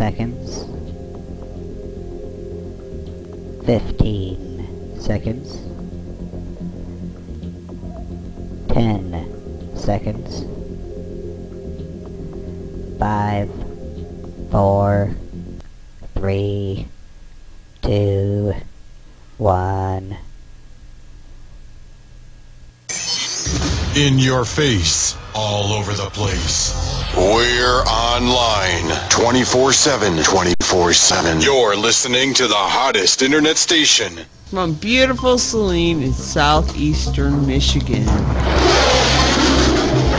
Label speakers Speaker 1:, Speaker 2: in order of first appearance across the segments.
Speaker 1: seconds. 15 seconds. 10 seconds. 5, 4, 3, 2, 1.
Speaker 2: In your face, all over the place. We're online 24/7. 24/7. You're listening to the hottest internet station.
Speaker 3: From beautiful Saline in southeastern Michigan.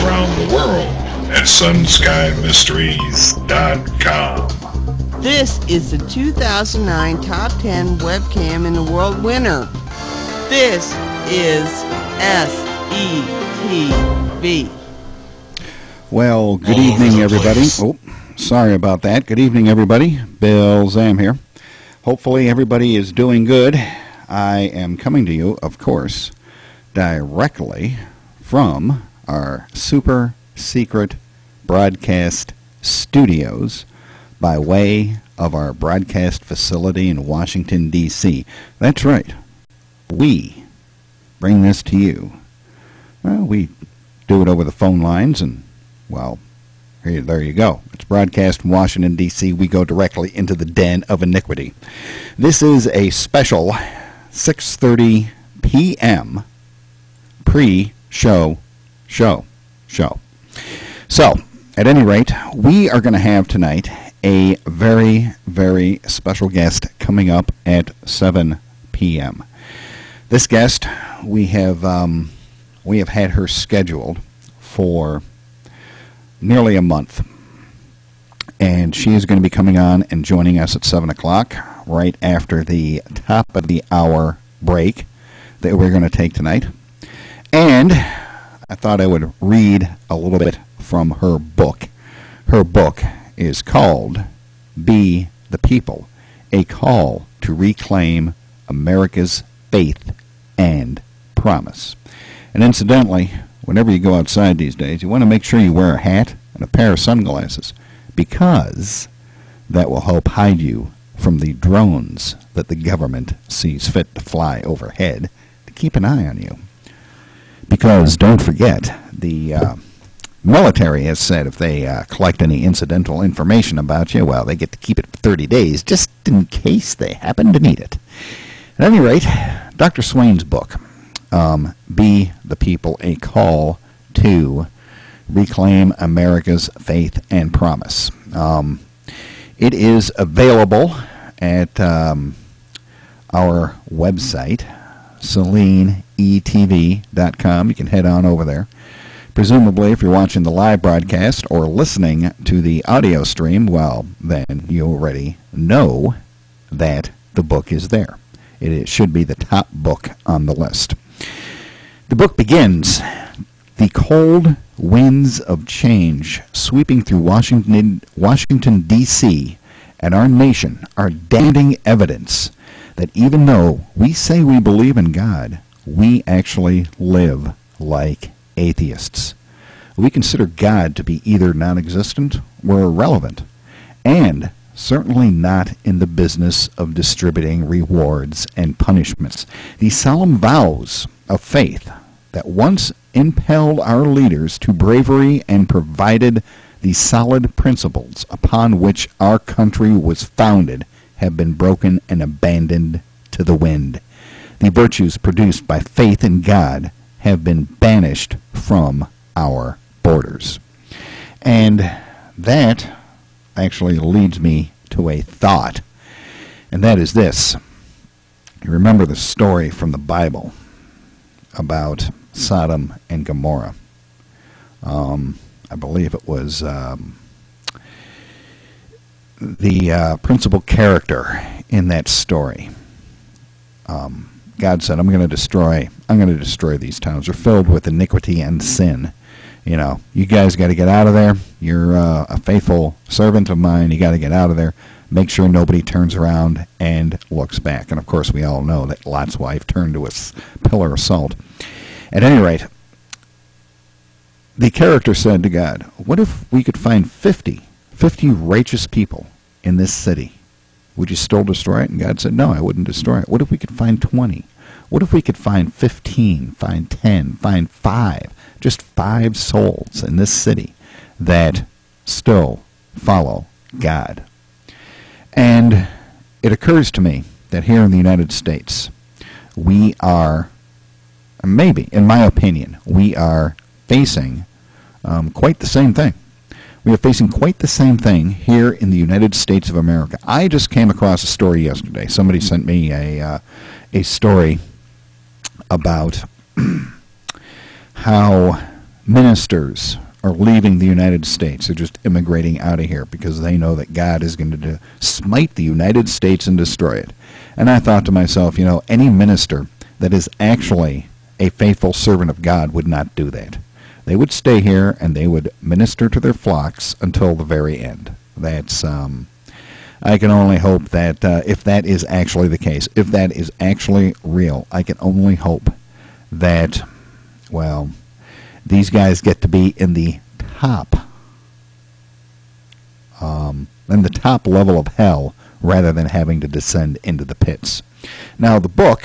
Speaker 4: Around the world at sunsky.mysteries.com.
Speaker 3: This is the 2009 Top 10 Webcam in the World winner. This is SETV.
Speaker 5: Well, good evening, everybody. Oh, sorry about that. Good evening, everybody. Bill Zam here. Hopefully everybody is doing good. I am coming to you, of course, directly from our super secret broadcast studios by way of our broadcast facility in Washington, D.C. That's right. We bring this to you. Well, we do it over the phone lines, and, well, there you go. It's broadcast from Washington, D.C. We go directly into the den of iniquity. This is a special 6:30 p.m. pre-show show. So, at any rate, we are going to have tonight a very, very special guest coming up at 7 p.m. This guest, we have had her scheduled for nearly a month, and she is going to be coming on and joining us at 7 o'clock, right after the top of the hour break that we're going to take tonight. And I thought I would read a little bit from her book. Her book is called Be the People, A Call to Reclaim America's Faith and Promise. And incidentally, whenever you go outside these days, you want to make sure you wear a hat and a pair of sunglasses, because that will help hide you from the drones that the government sees fit to fly overhead to keep an eye on you. Because, don't forget, the military has said if they collect any incidental information about you, well, they get to keep it for 30 days, just in case they happen to need it. At any rate, Dr. Swain's book, Be the People, A Call to Reclaim America's Faith and Promise. It is available at our website, SalineETV.com. You can head on over there. Presumably, if you're watching the live broadcast or listening to the audio stream, well, then you already know that the book is there. It should be the top book on the list. The book begins, the cold winds of change sweeping through Washington, D.C., and our nation are damning evidence that even though we say we believe in God, we actually live like atheists. We consider God to be either non-existent or irrelevant, and certainly not in the business of distributing rewards and punishments. These solemn vows of faith that once impelled our leaders to bravery and provided the solid principles upon which our country was founded have been broken and abandoned to the wind. The virtues produced by faith in God have been banished from our borders. And that actually leads me to a thought, and that is this. You remember the story from the Bible about Sodom and Gomorrah. I believe it was the principal character in that story. God said, I'm going to destroy these towns. They're filled with iniquity and sin. You know, you guys got to get out of there. You're a faithful servant of mine. You got to get out of there. Make sure nobody turns around and looks back. And, of course, we all know that Lot's wife turned to a pillar of salt. At any rate, the character said to God, what if we could find 50 righteous people in this city, would you still destroy it? And God said, no, I wouldn't destroy it. What if we could find 20? What if we could find 15, find 10, find 5, just 5 souls in this city that still follow God? And it occurs to me that here in the United States, we are, maybe, in my opinion, we are facing quite the same thing. We are facing quite the same thing here in the United States of America. I just came across a story yesterday. Somebody sent me a story about how ministers are leaving the United States. They're just immigrating out of here because they know that God is going to smite the United States and destroy it. And I thought to myself, you know, any minister that is actually a faithful servant of God would not do that. They would stay here and they would minister to their flocks until the very end. That's, I can only hope that if that is actually the case, if that is actually real, I can only hope that, well, these guys get to be in the top level of hell rather than having to descend into the pits. Now, the book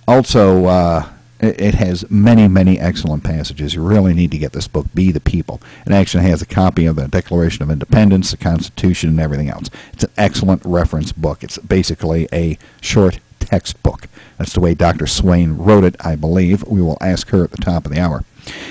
Speaker 5: also, it has many, many excellent passages. You really need to get this book, Be the People. It actually has a copy of the Declaration of Independence, the Constitution, and everything else. It's an excellent reference book. It's basically a short textbook. That's the way Dr. Swain wrote it, I believe. We will ask her at the top of the hour.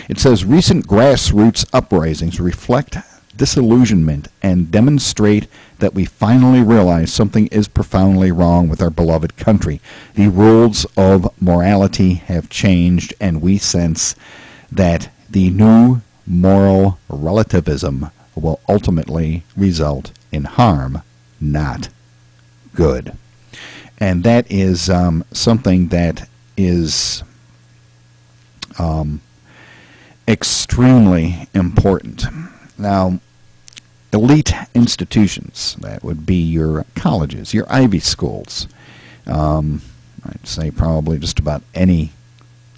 Speaker 5: It says, recent grassroots uprisings reflect disillusionment and demonstrate that we finally realize something is profoundly wrong with our beloved country. The rules of morality have changed, and we sense that the new moral relativism will ultimately result in harm, not good. And that is something that is extremely important. Now, elite institutions, that would be your colleges, your Ivy schools, I'd say probably just about any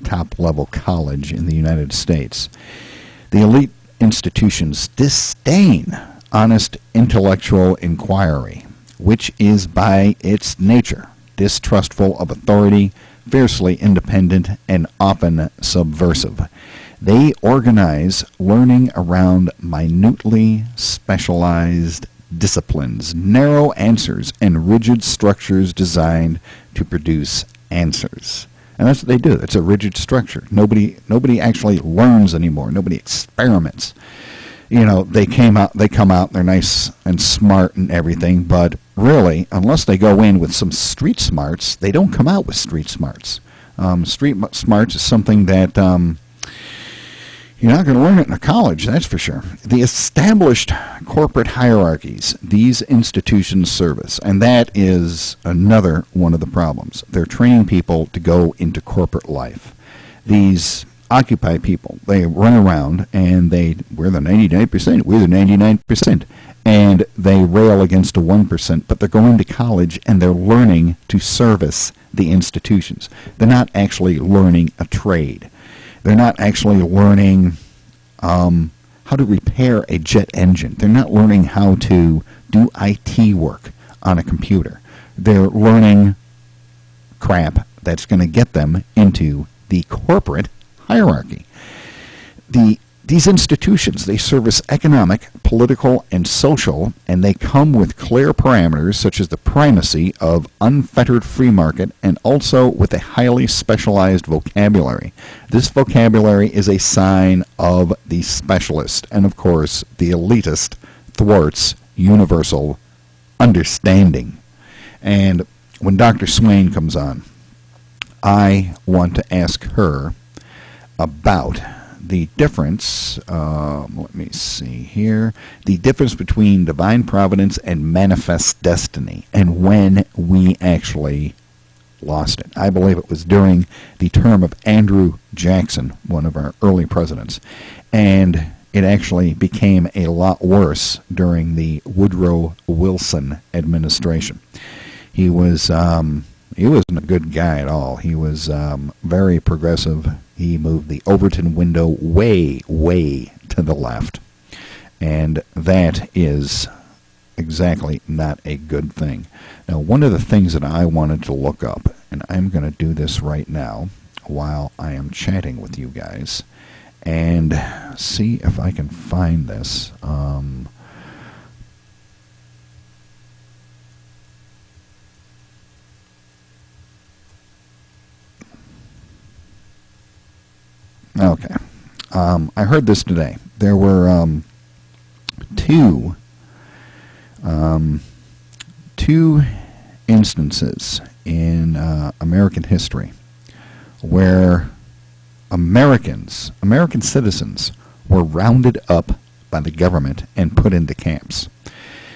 Speaker 5: top-level college in the United States. The elite institutions disdain honest intellectual inquiry, which is by its nature distrustful of authority, fiercely independent, and often subversive. They organize learning around minutely specialized disciplines, narrow answers, and rigid structures designed to produce answers. And that's what they do. It's a rigid structure. Nobody actually learns anymore. Nobody experiments. You know, they come out, they're nice and smart and everything, but really, unless they go in with some street smarts, they don't come out with street smarts. Street smarts is something that you're not going to learn it in a college, that's for sure. The established corporate hierarchies these institutions service, and that is another one of the problems. They're training people to go into corporate life. These Occupy people, they run around and we're the 99%, we're the 99%, and they rail against the 1%, but they're going to college and they're learning to service the institutions. They're not actually learning a trade. They're not actually learning how to repair a jet engine. They're not learning how to do IT work on a computer. They're learning crap that's going to get them into the corporate hierarchy. These institutions, they service economic, political, and social, and they come with clear parameters such as the primacy of unfettered free market and also with a highly specialized vocabulary. This vocabulary is a sign of the specialist, and of course, the elitist thwarts universal understanding. And when Dr. Swain comes on, I want to ask her about the difference, let me see here, the difference between divine providence and manifest destiny, and when we actually lost it. I believe it was during the term of Andrew Jackson, one of our early presidents, and it actually became a lot worse during the Woodrow Wilson administration. He wasn't a good guy at all. He was very progressive. He moved the Overton window way, way to the left. And that is exactly not a good thing. Now, one of the things that I wanted to look up, and I'm going to do this right now while I am chatting with you guys, and see if I can find this. Okay. I heard this today. There were two instances in American history where American citizens were rounded up by the government and put into camps.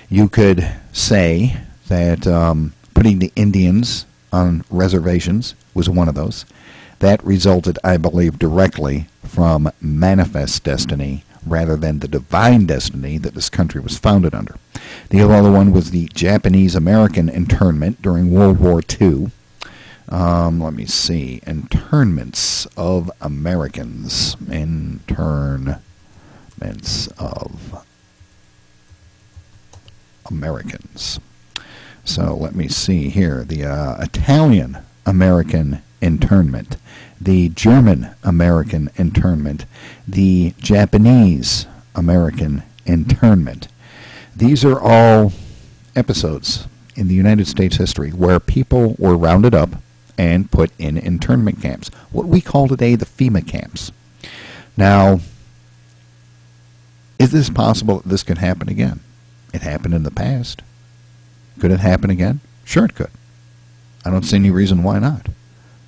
Speaker 5: You could say that putting the Indians on reservations was one of those. That resulted, I believe, directly from manifest destiny rather than the divine destiny that this country was founded under. The other one was the Japanese-American internment during World War II. Let me see. Internments of Americans. Internments of Americans. So let me see here. The Italian-American internment, the German-American internment, the Japanese-American internment. These are all episodes in the United States history where people were rounded up and put in internment camps, what we call today the FEMA camps. Now, is this possible that this could happen again? It happened in the past. Could it happen again? Sure it could. I don't see any reason why not.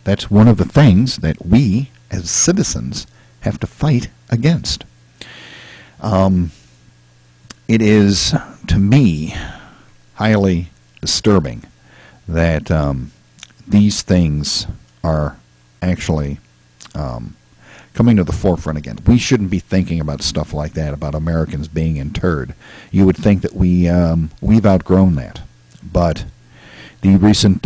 Speaker 5: That's one of the things that we, as citizens, have to fight against. It is, to me, highly disturbing that these things are actually coming to the forefront again. We shouldn't be thinking about stuff like that, about Americans being interred. You would think that we've outgrown that. But the recent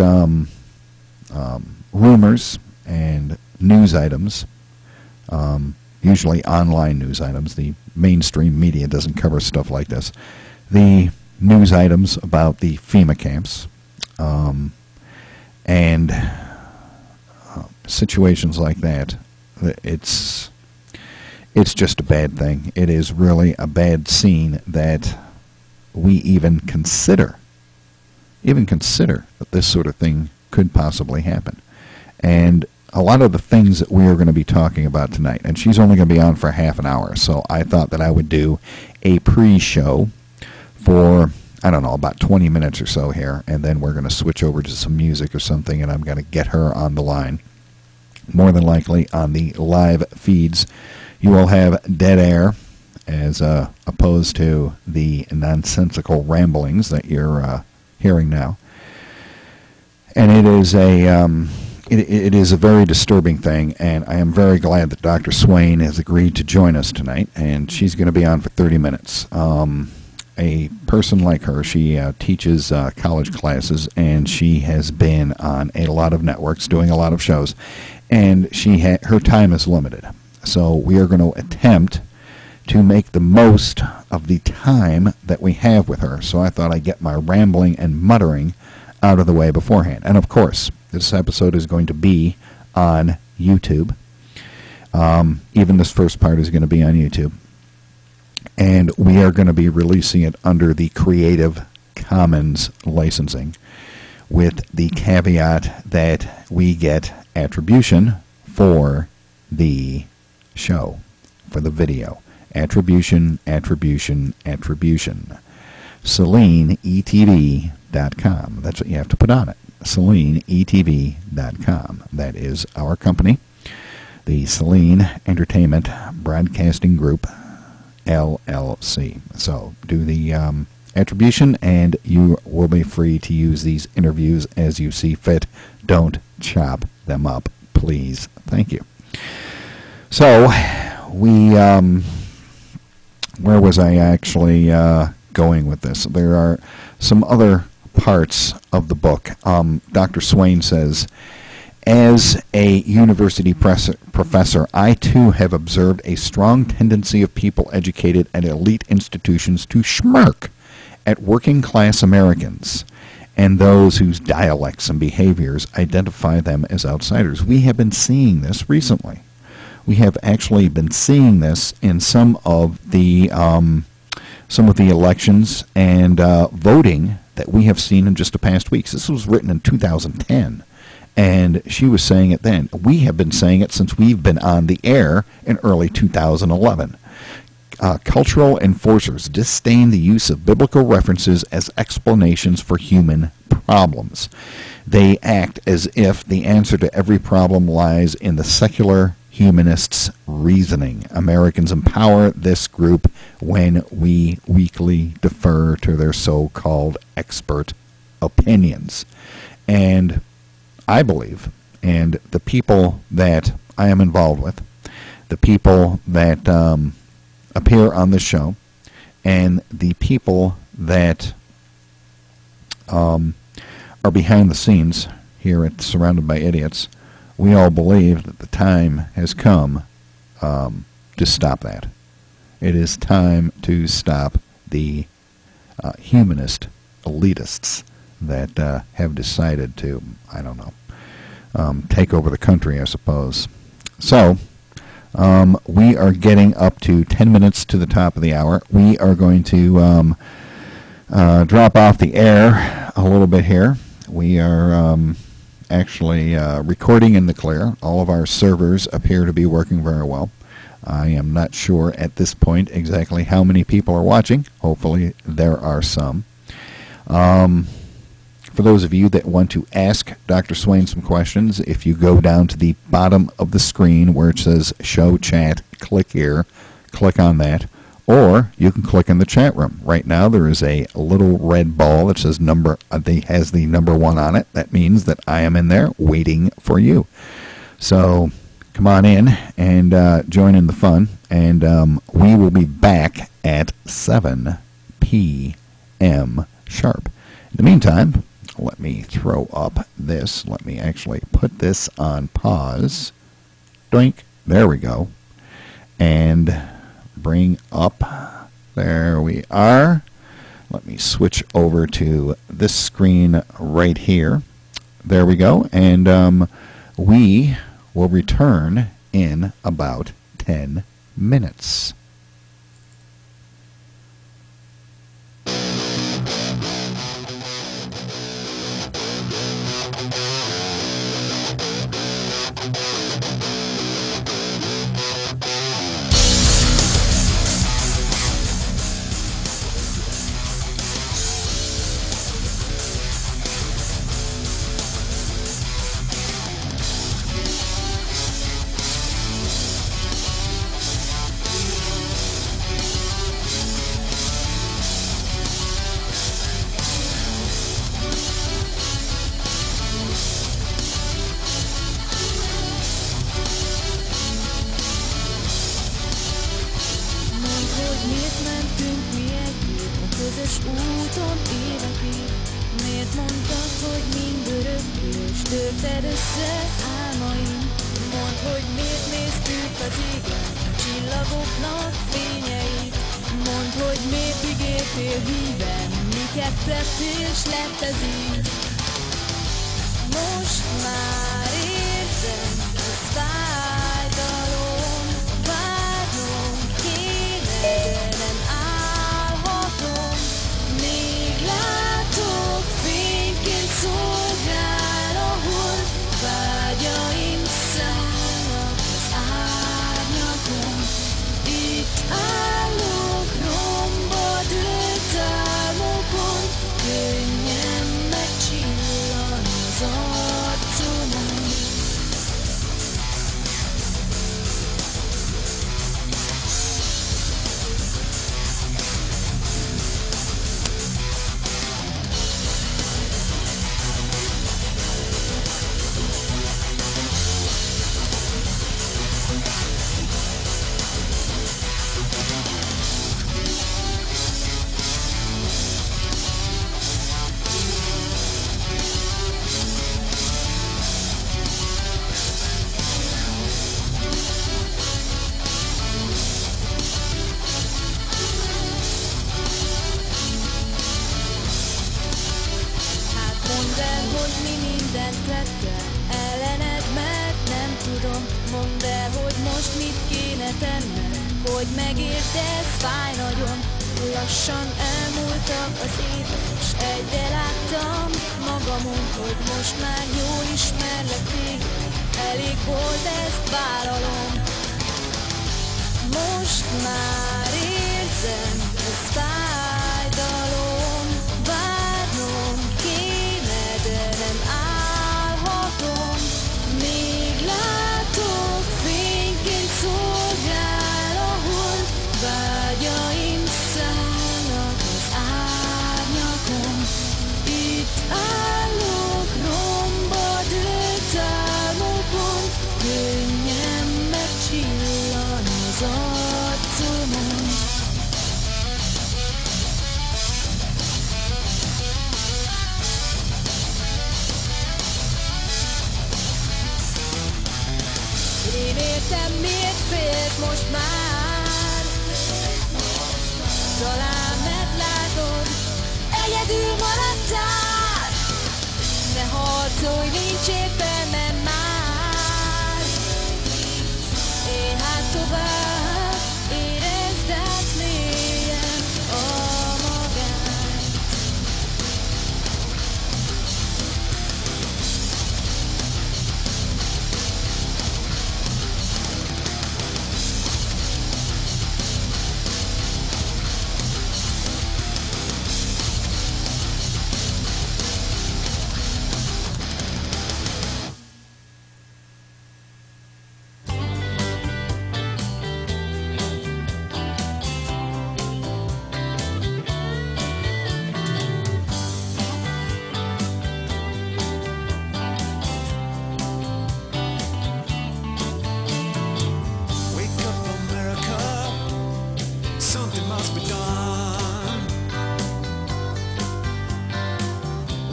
Speaker 5: rumors and news items, usually online news items, the mainstream media doesn't cover stuff like this. The news items about the FEMA camps and situations like that, it's just a bad thing. It is really a bad scene that we even consider that this sort of thing could possibly happen. And a lot of the things that we are going to be talking about tonight, and she's only going to be on for half an hour, so I thought that I would do a pre-show for, I don't know, about 20 minutes or so here, and then we're going to switch over to some music or something, and I'm going to get her on the line. More than likely on the live feeds, you will have dead air as opposed to the nonsensical ramblings that you're hearing now. And it is it is a very disturbing thing, and I am very glad that Dr. Swain has agreed to join us tonight, and she's going to be on for 30 minutes. A person like her, she teaches college classes, and she has been on a lot of networks doing a lot of shows, and her time is limited. So we are going to attempt to make the most of the time that we have with her. So I thought I'd get my rambling and muttering out of the way beforehand. And of course, this episode is going to be on YouTube. Even this first part is going to be on YouTube. And we are going to be releasing it under the Creative Commons licensing, with the caveat that we get attribution for the show, for the video. Attribution, attribution, attribution. SeleneETV.com. That's what you have to put on it. SeleneETV.com. That is our company, the Selene Entertainment Broadcasting Group, LLC. So do the attribution, and you will be free to use these interviews as you see fit. Don't chop them up, please. Thank you. So we, where was I actually going with this? There are some other parts of the book. Dr. Swain says, as a university professor, I too have observed a strong tendency of people educated at elite institutions to smirk at working class Americans and those whose dialects and behaviors identify them as outsiders. We have been seeing this recently. We have actually been seeing this in some of the elections and voting that we have seen in just the past weeks. This was written in 2010, and she was saying it then. We have been saying it since we've been on the air in early 2011. Cultural enforcers disdain the use of biblical references as explanations for human problems. They act as if the answer to every problem lies in the secular humanists' reasoning. Americans empower this group when we weakly defer to their so-called expert opinions. And I believe, and the people that I am involved with, the people that appear on this show, and the people that are behind the scenes here at Surrounded by Idiots, we all believe that the time has come to stop that. It is time to stop the humanist elitists that have decided to, I don't know, take over the country, I suppose. So, we are getting up to 10 minutes to the top of the hour. We are going to drop off the air a little bit here. We are actually recording in the clear. All of our servers appear to be working very well. I am not sure at this point exactly how many people are watching. Hopefully there are some. For those of you that want to ask Dr. Swain some questions, if you go down to the bottom of the screen where it says Show Chat, click here, click on that, or you can click in the chat room. Right now there is a little red ball that says has the number 1 on it. That means that I am in there waiting for you. So come on in and join in the fun, and we will be back at 7 p.m. sharp. In the meantime, let me throw up this. Let me actually put this on pause. Doink. There we go. And bring up. There we are. Let me switch over to this screen right here. There we go. And we will return in about 10 minutes.
Speaker 6: hogy mi mindent tettem ellened, mert nem tudom. Mondd el, hogy most mit kéne tennem, hogy megérd, ez fáj nagyon. Lassan elmúltak az évek, és egyre láttam magamon, hogy most már jól ismerlek téged. Elég volt, ezt vállalom. Most már érzem, ez fájdalom. Várnom kéne, de nem állhatom. Még látok fényként szolgál a hold, vágyaim szállnak az árnyakon. Itt állok romba dőlt álmokon, könnyen megcsillan az arcomon. Én értem, miért félsz most már. Talán mert látod, egyedül maradtál. Ne harcolj, nincs értelme már. Én hát tovább, érezd át mélyen a magát.
Speaker 7: Wake up, America. Something must be done.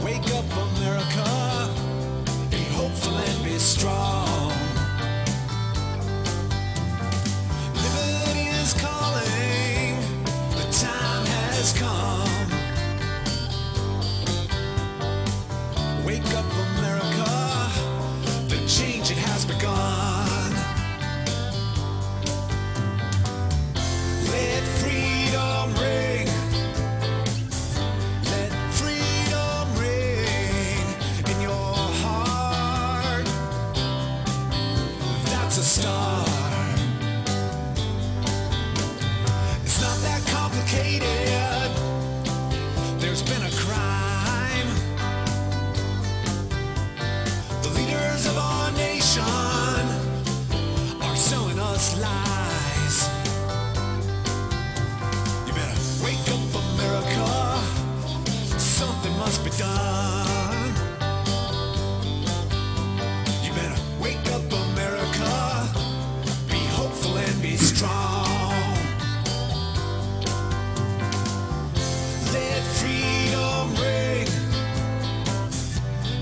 Speaker 7: Wake up, America. Be hopeful and be strong. Liberty is calling. The time has come. Wake up, America. The change, it has begun. Let freedom ring. Let freedom ring in your heart. That's a start. It's not that complicated. There's been a crime. The leaders of our nation are showing us lies. You better wake up, America. Something must be done. You better wake up, America. Be hopeful and be strong. Let freedom ring.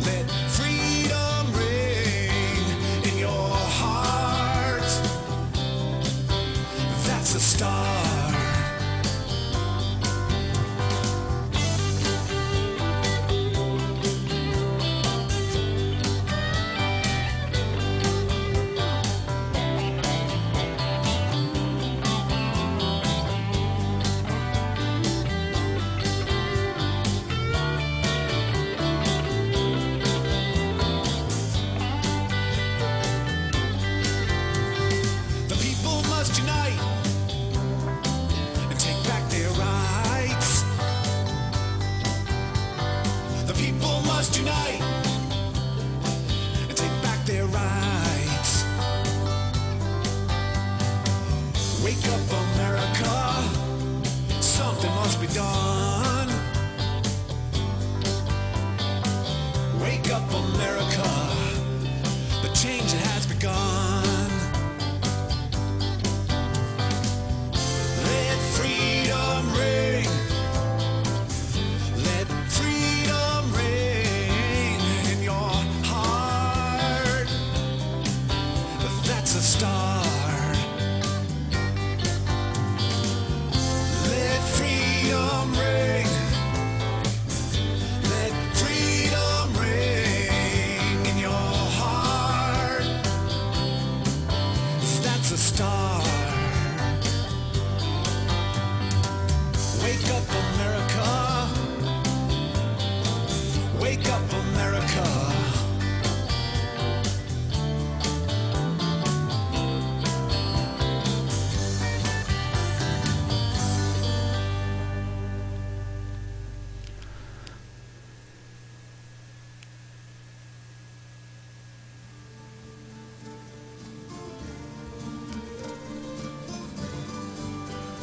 Speaker 7: Let freedom ring in your heart. That's a start.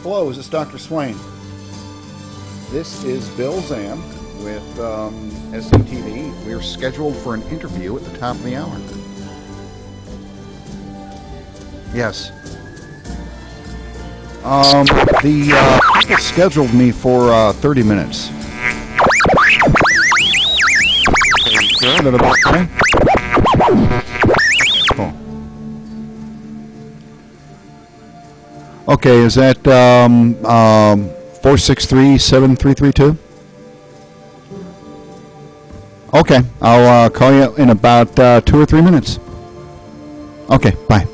Speaker 5: Hello, is this Dr. Swain? This is Bill Zam with SCTV. We're scheduled for an interview at the top of the hour. Yes. The people scheduled me for 30 minutes. Is that about okay? Cool. Okay, is that 463-7332? Okay, I'll call you in about 2 or 3 minutes. Okay, bye.